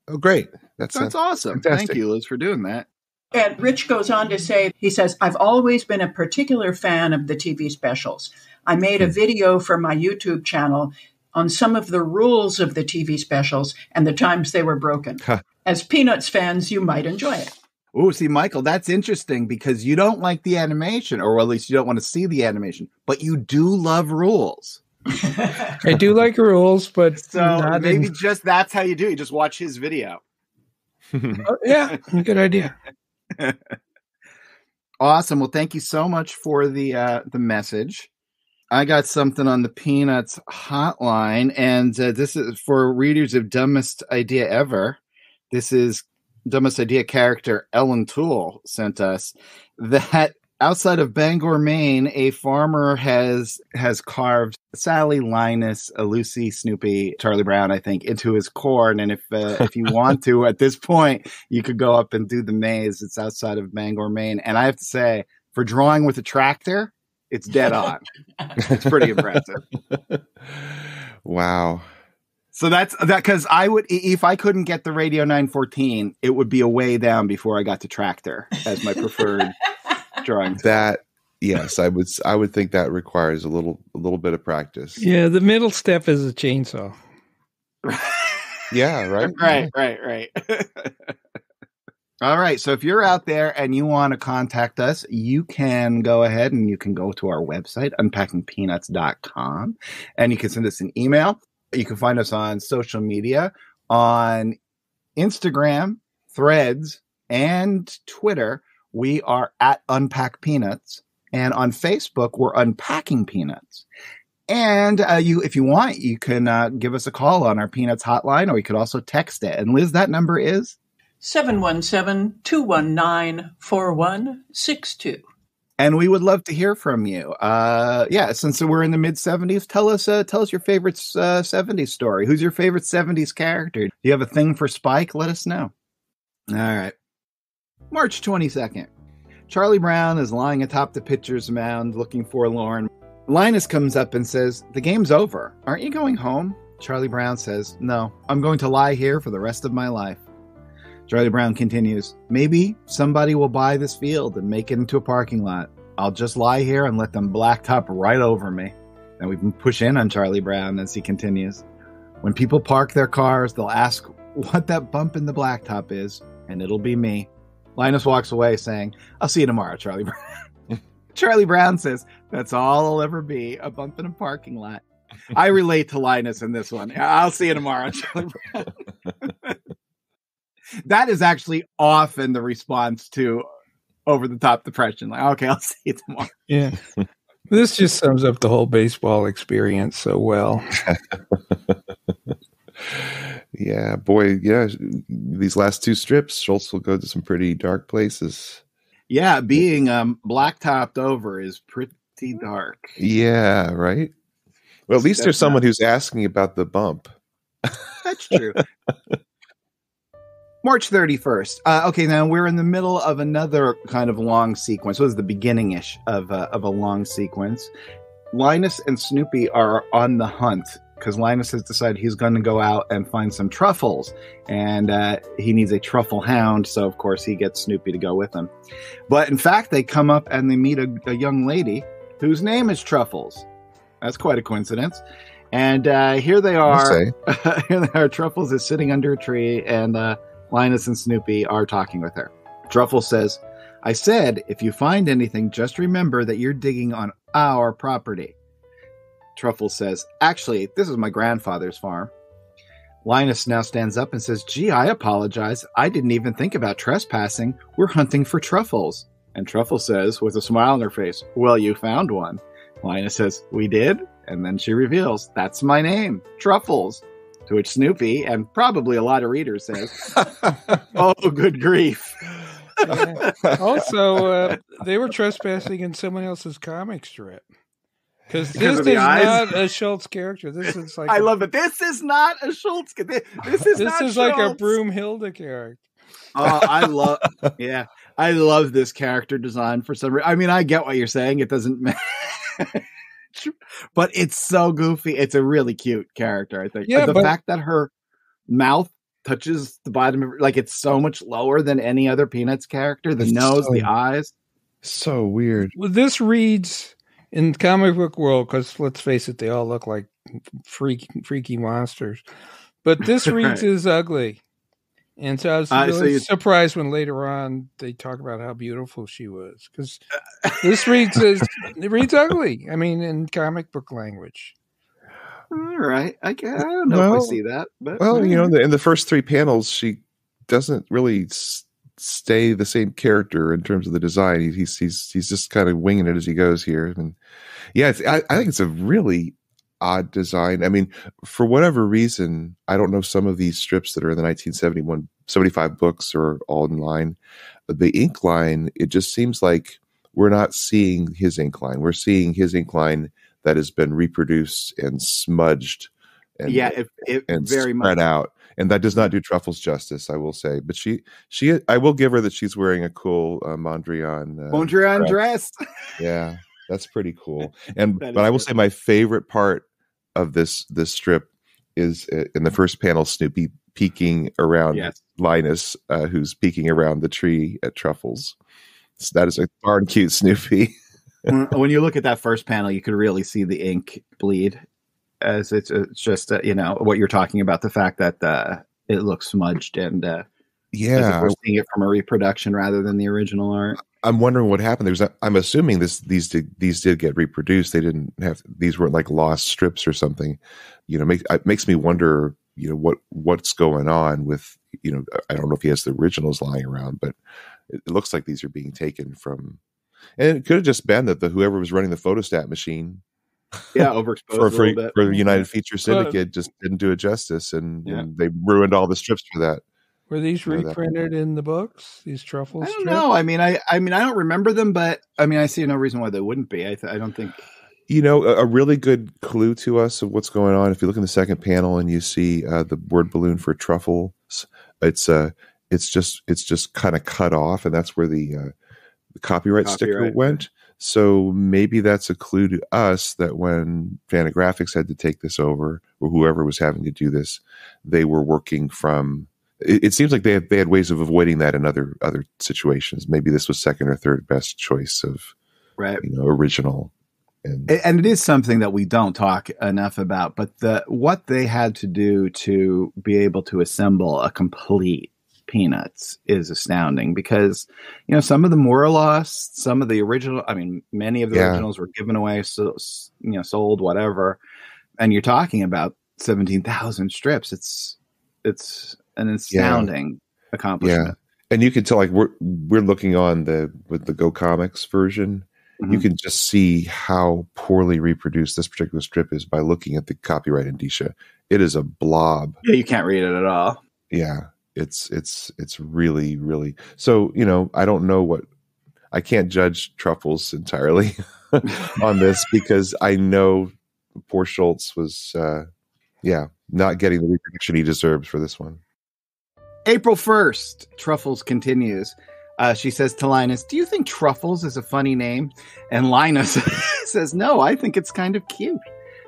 Oh, great. That's awesome. Fantastic. Thank you, Liz, for doing that. And Rich goes on to say, he says, I've always been a particular fan of the TV specials. I made a video for my YouTube channel on some of the rules of the TV specials and the times they were broken. As Peanuts fans, you might enjoy it. Oh, see, Michael, that's interesting because you don't like the animation, or at least you don't want to see the animation, but you do love rules. I do like rules, but so maybe just that's how you do it. You just watch his video. Yeah, good idea. Awesome. Well, thank you so much for the message. I got something on the Peanuts hotline, and this is for readers of Dumbest Idea Ever. This is Dumbest Idea character Ellen Toole sent us that outside of Bangor, Maine, a farmer has carved Sally, Linus, Lucy, Snoopy, Charlie Brown, I think, into his corn. And if you want to, at this point, you could go up and do the maze. It's outside of Bangor, Maine. And I have to say, for drawing with a tractor, it's dead on. It's pretty impressive. Wow. So that's that, because I would, if I couldn't get the Radio 914, it would be a way down before I got to tractor as my preferred drawing. That, yes, I would think that requires a little bit of practice. Yeah, the middle step is a chainsaw. Yeah, right. Right. All right. So if you're out there and you want to contact us, you can go ahead and you can go to our website, unpackingpeanuts.com, and you can send us an email. You can find us on social media on Instagram, Threads, and Twitter. We are at Unpack Peanuts. And on Facebook, we're Unpacking Peanuts. And if you want, you can give us a call on our Peanuts hotline, or you could also text it. And Liz, that number is? 717-219-4162. And we would love to hear from you. Since we're in the mid-'70s, tell us your favorite 70s story. Who's your favorite 70s character? Do you have a thing for Spike? Let us know. All right. March 22nd. Charlie Brown is lying atop the pitcher's mound looking forlorn. Linus comes up and says, "The game's over. Aren't you going home?" Charlie Brown says, "No, I'm going to lie here for the rest of my life." Charlie Brown continues, "Maybe somebody will buy this field and make it into a parking lot. I'll just lie here and let them blacktop right over me." And we can push in on Charlie Brown as he continues. "When people park their cars, they'll ask what that bump in the blacktop is, and it'll be me." Linus walks away saying, "I'll see you tomorrow, Charlie Brown." Charlie Brown says, "That's all I'll ever be, a bump in a parking lot." I relate to Linus in this one. "I'll see you tomorrow, Charlie Brown." That is actually often the response to over-the-top depression. Like, okay, I'll see you tomorrow. Yeah. This just sums up the whole baseball experience so well. Yeah, boy, yeah. These last two strips, Schultz will go to some pretty dark places. Yeah, being blacktopped over is pretty dark. Yeah, right? Well, at least there's someone who's asking about the bump. That's true. March 31st. Okay, now we're in the middle of another kind of long sequence. It was the beginning-ish of a long sequence. Linus and Snoopy are on the hunt because Linus has decided he's going to go out and find some truffles, and he needs a truffle hound, so of course he gets Snoopy to go with him. But in fact, they come up and they meet a young lady whose name is Truffles. That's quite a coincidence. And here they are. Here they are. Truffles is sitting under a tree, and Linus and Snoopy are talking with her. Truffles says, "I said, if you find anything, just remember that you're digging on our property." Truffles says, "Actually, this is my grandfather's farm." Linus now stands up and says, "Gee, I apologize. I didn't even think about trespassing. We're hunting for truffles." And Truffles says, with a smile on her face, "Well, you found one." Linus says, "We did?" And then she reveals, "That's my name, Truffles." To which Snoopy, and probably a lot of readers, says, "Oh, good grief." Yeah. Also, they were trespassing in someone else's comic strip. Because this is not a Schultz character. This is like I love it. This is not a Schultz. This is like a Broomhilda character. I love this character design for some reason. I mean, I get what you're saying. It doesn't matter. But it's so goofy. It's a really cute character, I think. Yeah, the fact that her mouth touches the bottom of, like, it's so much lower than any other Peanuts character. The nose, the eyes. So weird. Well, this reads in comic book world, because let's face it, they all look like freaky monsters. But this reads as ugly. And so I was really surprised when later on they talk about how beautiful she was, because this reads ugly. I mean, in comic book language. All right, I don't know if I see that. But in the first 3 panels, she doesn't really stay the same character in terms of the design. He's just kind of winging it as he goes here. And yeah, I think it's a really odd design. I mean, for whatever reason, I don't know, some of these strips that are in the 1975 books are all in line. The ink line, it just seems like we're not seeing his ink line. We're seeing his ink line that has been reproduced and smudged and, and very spread out. And that does not do Truffles justice, I will say. But she, I will give her that she's wearing a cool Mondrian dress. Yeah, that's pretty cool. But I will say my favorite part of this strip is in the first panel, Snoopy peeking around Linus, who's peeking around the tree at Truffles. So that is a darn cute Snoopy. When you look at that first panel, you could really see the ink bleed, as it's just what you're talking about, the fact that it looks smudged and we're seeing it from a reproduction rather than the original art. I'm wondering what happened. I'm assuming these did get reproduced. They didn't have, these weren't like lost strips or something. It makes me wonder, what's going on with, I don't know if he has the originals lying around, but it looks like these are being taken from, and it could have just been that whoever was running the photostat machine, overexposed for the United Feature Syndicate just didn't do it justice, and they ruined all the strips for that. Were these reprinted in the books? These Truffles? I don't know. I mean, I don't remember them, but I mean, I see no reason why they wouldn't be. I don't think. A really good clue to us of what's going on. If you look in the second panel and you see the word balloon for Truffles, it's just kind of cut off, and that's where the copyright sticker went. So maybe that's a clue to us that when Fantagraphics had to take this over, or whoever was having to do this, they were working from. It seems like they had ways of avoiding that in other situations. Maybe this was second or third best choice of original. And it is something that we don't talk enough about. But what they had to do to be able to assemble a complete Peanuts is astounding, because some of them were lost, some of the original. I mean, many of the originals were given away, sold, whatever. And you're talking about 17,000 strips. It's an astounding accomplishment. Yeah. And you can tell, like, we're looking on with the Go Comics version. Mm-hmm. You can just see how poorly reproduced this particular strip is by looking at the copyright indicia. It is a blob. Yeah, you can't read it at all. Yeah, it's really, really. So I don't know I can't judge Truffles entirely on this, because I know poor Schultz was not getting the reproduction he deserves for this one. April 1st, Truffles continues. She says to Linus, "Do you think Truffles is a funny name?" And Linus says, "No, I think it's kind of cute."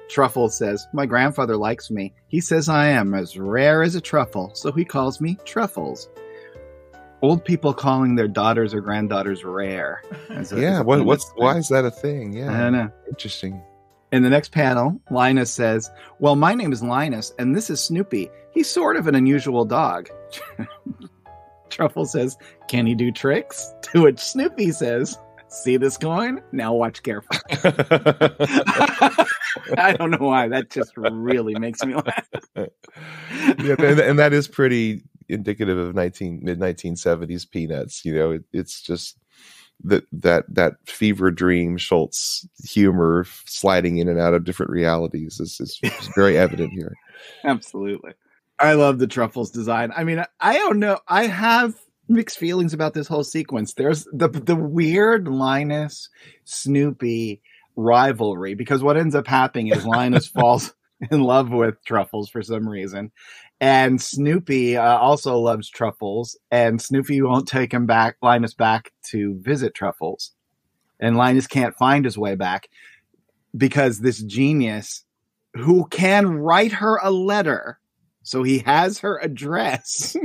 Truffles says, "My grandfather likes me. He says I am as rare as a truffle, so he calls me Truffles." Old people calling their daughters or granddaughters rare. Why is that a thing? Yeah, I don't know. Interesting. In the next panel, Linus says, "Well, my name is Linus, and this is Snoopy. He's sort of an unusual dog." Truffles says, "Can he do tricks?" To which Snoopy says, "See this coin? Now watch carefully." I don't know why. That just really makes me laugh. Yeah, and that is pretty indicative of mid-1970s Peanuts. It's just that fever dream Schultz humor sliding in and out of different realities is very evident here. Absolutely. I love the Truffles design. I mean, I don't know. I have mixed feelings about this whole sequence. There's the weird Linus Snoopy rivalry, because what ends up happening is Linus falls in love with Truffles for some reason, and Snoopy also loves Truffles, and Snoopy won't take Linus back to visit Truffles, and Linus can't find his way back because this genius who can write her a letter So he has her address.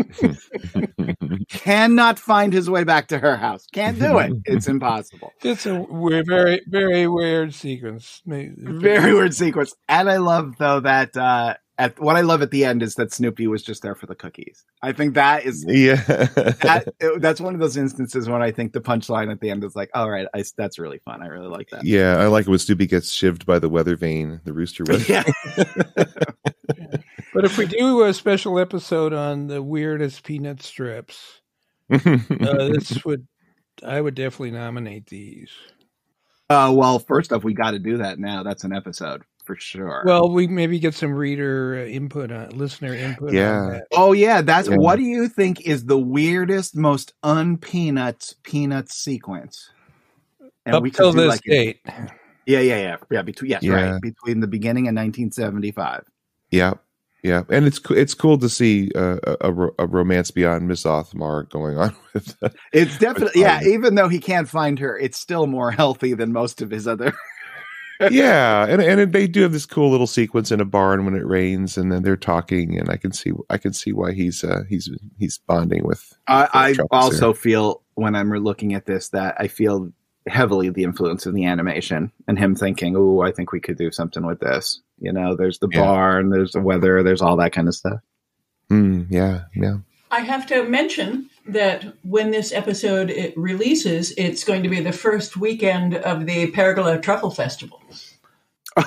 Cannot find his way back to her house. Can't do it. It's impossible. It's a very, very weird sequence. Very weird sequence. And I love, though, that what I love at the end is that Snoopy was just there for the cookies. I think that is that's one of those instances when I think the punchline at the end is like, all right, that's really fun. I really like that. Yeah, I like it when Snoopy gets shivved by the weather vane, the rooster weather. Yeah. But if we do a special episode on the weirdest peanut strips, I would definitely nominate these. Well, first off, we got to do that now. That's an episode for sure. Well, we maybe get some listener input on that. Oh yeah, what do you think is the weirdest, most peanut sequence? And up till this date. Yeah. Right. Between the beginning and 1975. Yeah. Yeah, and it's cool to see a romance beyond Miss Othmar going on with. It's definitely even though he can't find her, it's still more healthy than most of his other. Yeah, and they do have this cool little sequence in a barn when it rains, and then they're talking, and I can see why he's bonding with. I also feel when I'm looking at this that I feel heavily the influence of the animation and him thinking, "Oh, I think we could do something with this." You know, there's the barn, there's the weather, there's all that kind of stuff. Yeah. I have to mention that when this episode releases, it's going to be the first weekend of the Pergola Truffle Festival.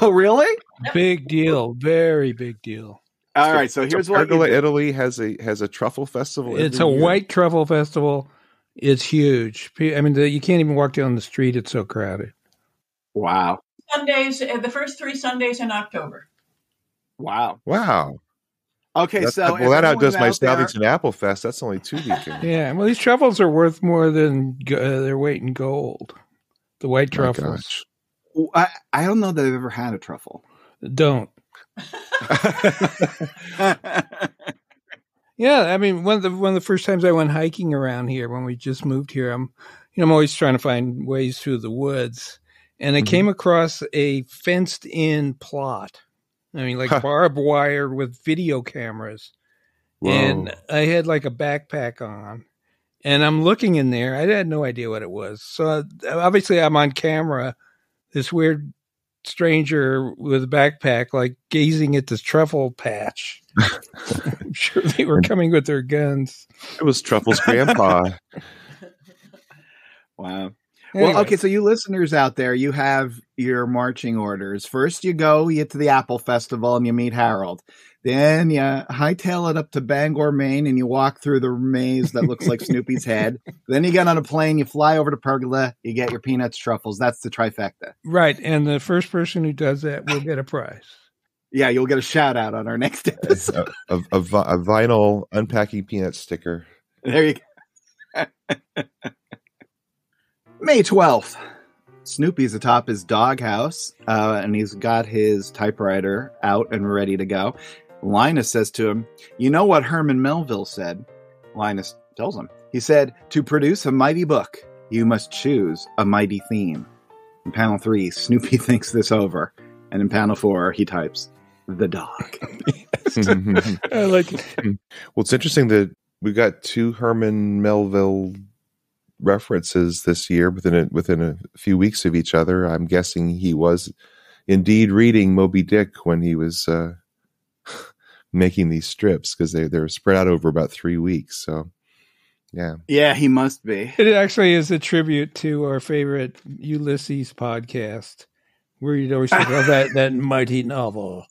Oh, really? Big deal. Very big deal. All right, so here's what Pergola, Italy has a truffle festival. It's a white truffle festival. It's huge. I mean, you can't even walk down the street. It's so crowded. Wow. Sundays, the first 3 Sundays in October. Wow. Okay, that outdoes my Southington Apple Fest. That's only 2 weekends. Yeah, well, these truffles are worth more than their weight in gold. The white truffles. I don't know that I've ever had a truffle. Don't. Yeah, I mean, one of the first times I went hiking around here when we just moved here, I'm always trying to find ways through the woods. And I came across a fenced-in plot. I mean, like barbed wire with video cameras. Whoa. And I had like a backpack on. And I'm looking in there. I had no idea what it was. So obviously I'm on camera, this weird stranger with a backpack, like gazing at this truffle patch. I'm sure they were coming with their guns. It was Truffle's grandpa. Wow. Anyway. Well, okay, so you listeners out there, you have your marching orders. First you get to the Apple Festival and you meet Harold. Then you hightail it up to Bangor, Maine, and you walk through the maze that looks like Snoopy's head. Then you get on a plane, you fly over to Pergola, you get your peanuts, truffles. That's the trifecta. Right, and the first person who does that will get a prize. Yeah, you'll get a shout out on our next episode. A vinyl unpacking peanut sticker. There you go. May 12th. Snoopy's atop his doghouse, and he's got his typewriter out and ready to go. Linus says to him, "You know what Herman Melville said?" Linus tells him. He said, "To produce a mighty book, you must choose a mighty theme." In panel 3, Snoopy thinks this over. And in panel 4, he types, "The dog." I like it. Well, it's interesting that we got 2 Herman Melville references this year within a few weeks of each other. I'm guessing he was indeed reading Moby Dick when he was making these strips, because they were spread out over about 3 weeks. So yeah, he must be. It actually is a tribute to our favorite Ulysses podcast, where you'd always talk about that mighty novel,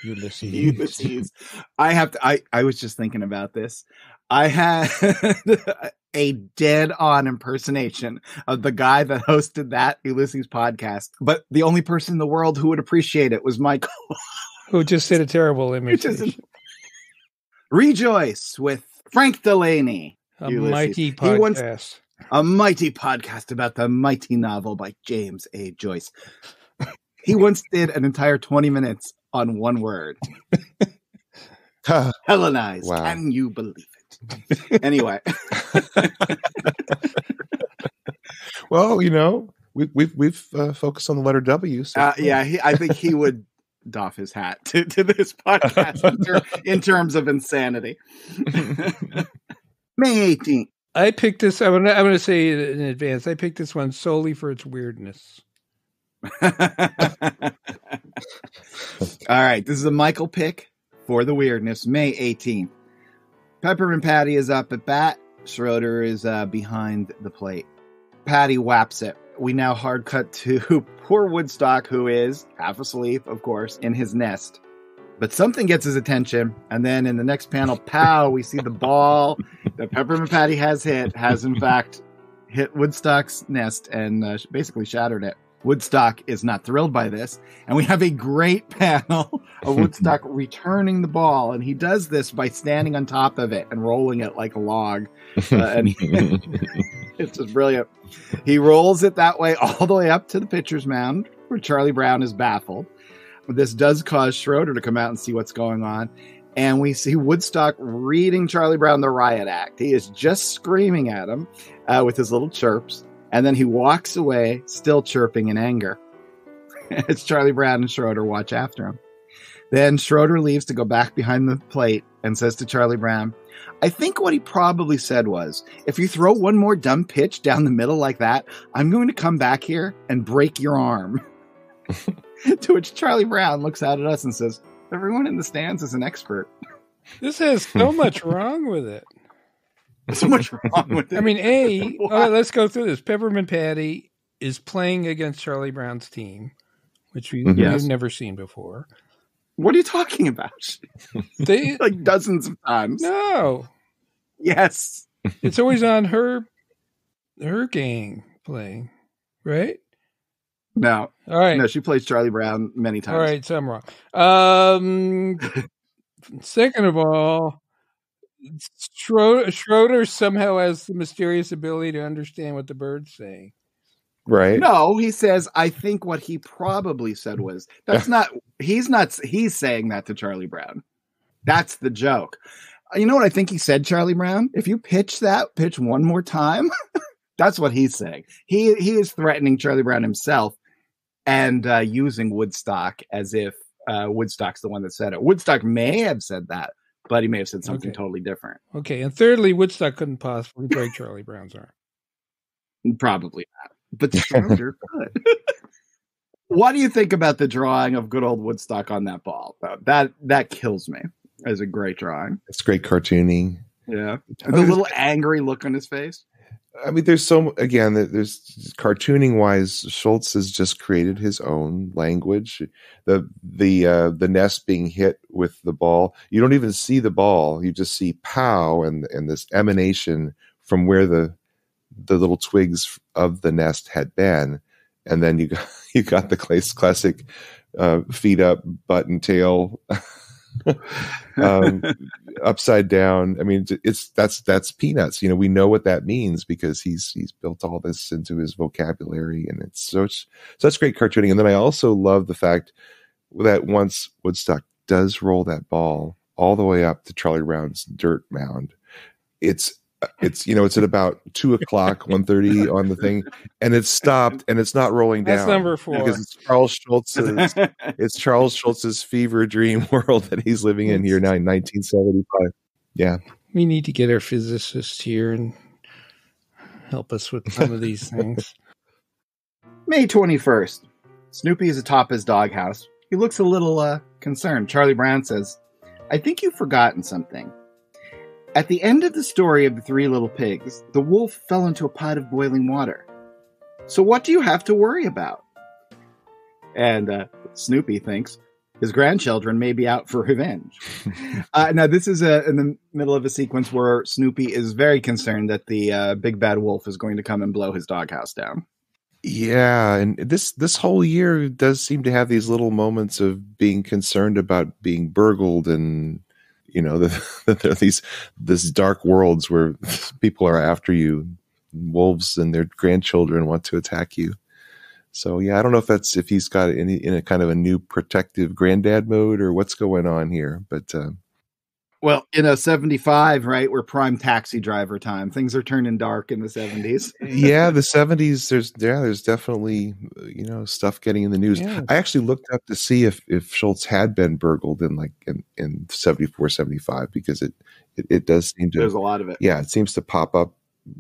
Ulysses. I was just thinking about this. I had a dead-on impersonation of the guy that hosted that Ulysses podcast, but the only person in the world who would appreciate it was Michael. Who just did a terrible imitation. Rejoice with Frank Delaney. Mighty podcast. A mighty podcast about the mighty novel by James A. Joyce. He once did an entire 20 minutes on one word. Hellenized. Wow. Can you believe it? Anyway. Well, we've focused on the letter W. So I think he would doff his hat to this podcast in terms of insanity. May 18th. I picked this. I'm gonna say it in advance. I picked this one solely for its weirdness. All right, this is a Michael pick for the weirdness. May 18th. Peppermint Patty is up at bat. Schroeder is behind the plate. Patty whaps it. We now hard cut to poor Woodstock, who is half asleep, of course, in his nest. But something gets his attention, and then in the next panel, pow, we see the ball that Peppermint Patty has in fact hit Woodstock's nest and basically shattered it. Woodstock is not thrilled by this, and we have a great panel of Woodstock returning the ball, and he does this by standing on top of it and rolling it like a log. It's just brilliant. He rolls it that way all the way up to the pitcher's mound, where Charlie Brown is baffled. This does cause Schroeder to come out and see what's going on, and we see Woodstock reading Charlie Brown the riot act. He is just screaming at him with his little chirps. And then he walks away, still chirping in anger. As Charlie Brown and Schroeder watch after him. Then Schroeder leaves to go back behind the plate and says to Charlie Brown, I think what he probably said was, if you throw one more dumb pitch down the middle like that, I'm going to come back here and break your arm. To which Charlie Brown looks out at us and says, everyone in the stands is an expert. This has so much wrong with it. So much wrong with it. I mean, let's go through this. Peppermint Patty is playing against Charlie Brown's team, which we've never seen before. What are you talking about? They like dozens of times. No. Yes. It's always on her gang playing, right? No. All right. No, she plays Charlie Brown many times. All right, so I'm wrong. Second of all, Schroeder somehow has the mysterious ability to understand what the bird's saying. Right. No, he says, I think what he probably said was, he's saying that to Charlie Brown. That's the joke. You know what I think he said, Charlie Brown? If you pitch one more time, that's what he's saying. He is threatening Charlie Brown himself and using Woodstock as if Woodstock's the one that said it. Woodstock may have said that, but he may have said something totally different. Okay, and thirdly, Woodstock couldn't possibly break Charlie Brown's arm. Probably not. But Schroeder could. What do you think about the drawing of good old Woodstock on that ball? That kills me as a great drawing. It's great cartooning. Yeah. The little angry look on his face. I mean, there's cartooning wise, Schultz has just created his own language. The nest being hit with the ball. You don't even see the ball. You just see pow and this emanation from where the little twigs of the nest had been. And then you got the classic feet up, butt and tail upside down. I mean, that's peanuts. You know, we know what that means because he's built all this into his vocabulary, and it's such great cartooning. And then I also love the fact that once Woodstock does roll that ball all the way up to Charlie Brown's dirt mound, it's at about 2:00, 1:30 on the thing, and it's stopped and it's not rolling down. That's number 4 because it's Charles Schultz's fever dream world that he's living in here now in 1975. Yeah, we need to get our physicist here and help us with some of these things. May 21st. Snoopy is atop his doghouse. He looks a little concerned. Charlie Brown says, "I think you've forgotten something. At the end of the story of the 3 little pigs, the wolf fell into a pot of boiling water. So what do you have to worry about?" And Snoopy thinks his grandchildren may be out for revenge. Now, this is in the middle of a sequence where Snoopy is very concerned that the big bad wolf is going to come and blow his doghouse down. Yeah, and this whole year does seem to have these little moments of being concerned about being burgled and... You know, there are this dark worlds where people are after you. Wolves and their grandchildren want to attack you. So yeah, I don't know if he's got in a kind of a new protective granddad mode or what's going on here. But Well, 75, right? We're prime taxi driver time. Things are turning dark in the 70s. Yeah, the 70s. There's definitely stuff getting in the news. Yeah. I actually looked up to see if Schultz had been burgled in 74, 75, because it does seem to. There's a lot of it. Yeah, it seems to pop up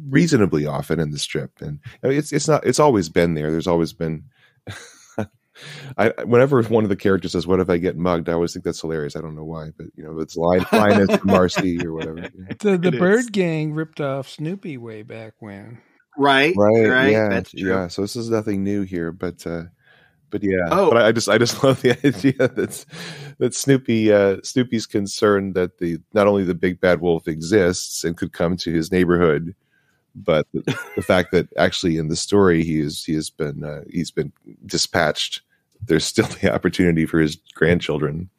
reasonably often in the strip, and it's always been there. There's always been. Whenever one of the characters says, "What if I get mugged?" I always think that's hilarious. I don't know why, but it's Linus or Marcy or whatever. The Bird Gang ripped off Snoopy way back when. Right. Yeah, That's true. yeah. So this is nothing new here, but yeah. Oh. But I just love the idea that Snoopy's concerned that not only the big bad wolf exists and could come to his neighborhood, but the fact that actually in the story he's been dispatched. There's still the opportunity for his grandchildren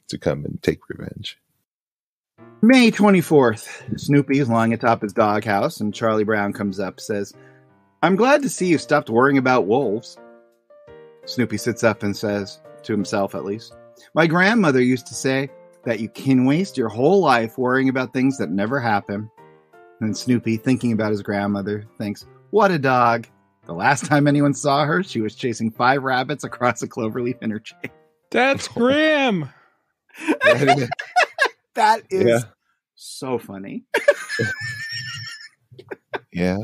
to come and take revenge. May 24th, Snoopy is lying atop his doghouse, and Charlie Brown comes up, says, "I'm glad to see you stopped worrying about wolves." Snoopy sits up and says, to himself at least, "My grandmother used to say that you can waste your whole life worrying about things that never happen." And Snoopy, thinking about his grandmother, thinks, "What a dog. The last time anyone saw her, she was chasing 5 rabbits across a cloverleaf interchange." That's grim. That is so funny. Yeah,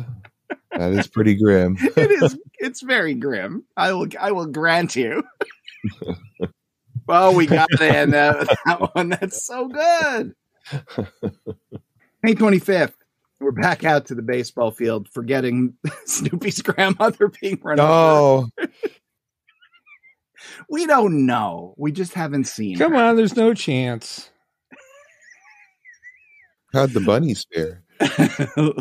that is pretty grim. It is. It's very grim. I will grant you. Well, we got in that one. That's so good. May 25th. We're back out to the baseball field, forgetting Snoopy's grandmother being run over. We don't know. We just haven't seen Come her. on, there's no chance. How'd the bunnies fare?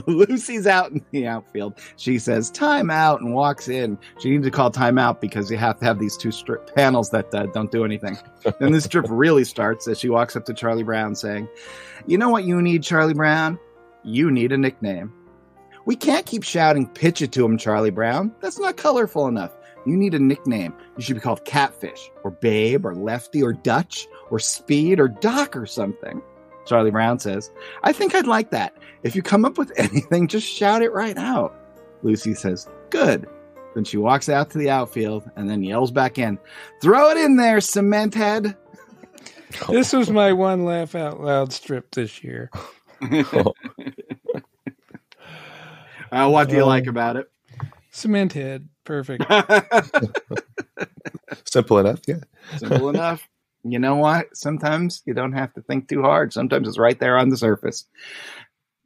Lucy's out in the outfield. She says, "Time out," and walks in. She needs to call time out because you have to have these 2 strip panels that don't do anything. Then the strip really starts as she walks up to Charlie Brown saying, "You know what you need, Charlie Brown? You need a nickname. We can't keep shouting pitch it to him, Charlie Brown. That's not colorful enough. You need a nickname. You should be called Catfish or Babe or Lefty or Dutch or Speed or Doc or something." Charlie Brown says, "I think I'd like that. If you come up with anything, just shout it right out." Lucy says, "Good." Then she walks out to the outfield and then yells back in, "Throw it in there, cement head." This was my one laugh out loud strip this year. What do you like about it? Cement head. Perfect. Simple enough, yeah. Simple enough. You know what? Sometimes you don't have to think too hard. Sometimes it's right there on the surface.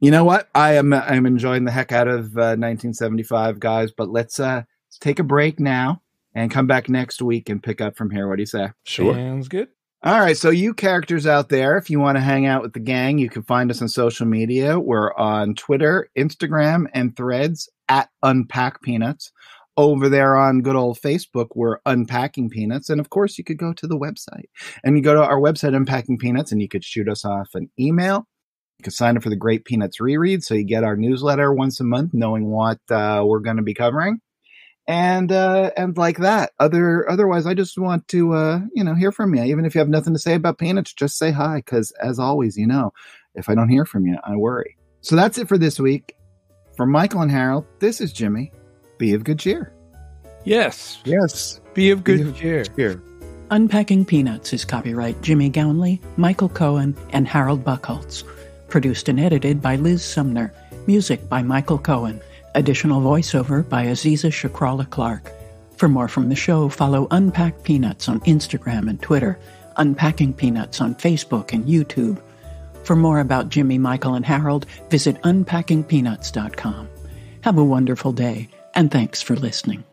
You know what? I'm enjoying the heck out of 1975, guys. But let's take a break now and come back next week and pick up from here. What do you say? Sure. Sounds good. All right. So you characters out there, if you want to hang out with the gang, you can find us on social media. We're on Twitter, Instagram, and Threads at Unpack Peanuts. Over there on good old Facebook, we're Unpacking Peanuts. And of course, you could go to the website and you go to our website, Unpacking Peanuts, and you could shoot us off an email. You can sign up for the Great Peanuts Reread, so you get our newsletter once a month, knowing what we're going to be covering. And like that. Otherwise, I just want to, hear from you. Even if you have nothing to say about Peanuts, just say hi. Because as always, if I don't hear from you, I worry. So that's it for this week. For Michael and Harold, this is Jimmy. Be of good cheer. Yes. Yes. Be of good cheer. Unpacking Peanuts is copyright Jimmy Gownley, Michael Cohen, and Harold Buchholz. Produced and edited by Liz Sumner. Music by Michael Cohen. Additional voiceover by Aziza Shakrawla Clark. For more from the show, follow Unpack Peanuts on Instagram and Twitter, Unpacking Peanuts on Facebook and YouTube. For more about Jimmy, Michael, and Harold, visit unpackingpeanuts.com. Have a wonderful day, and thanks for listening.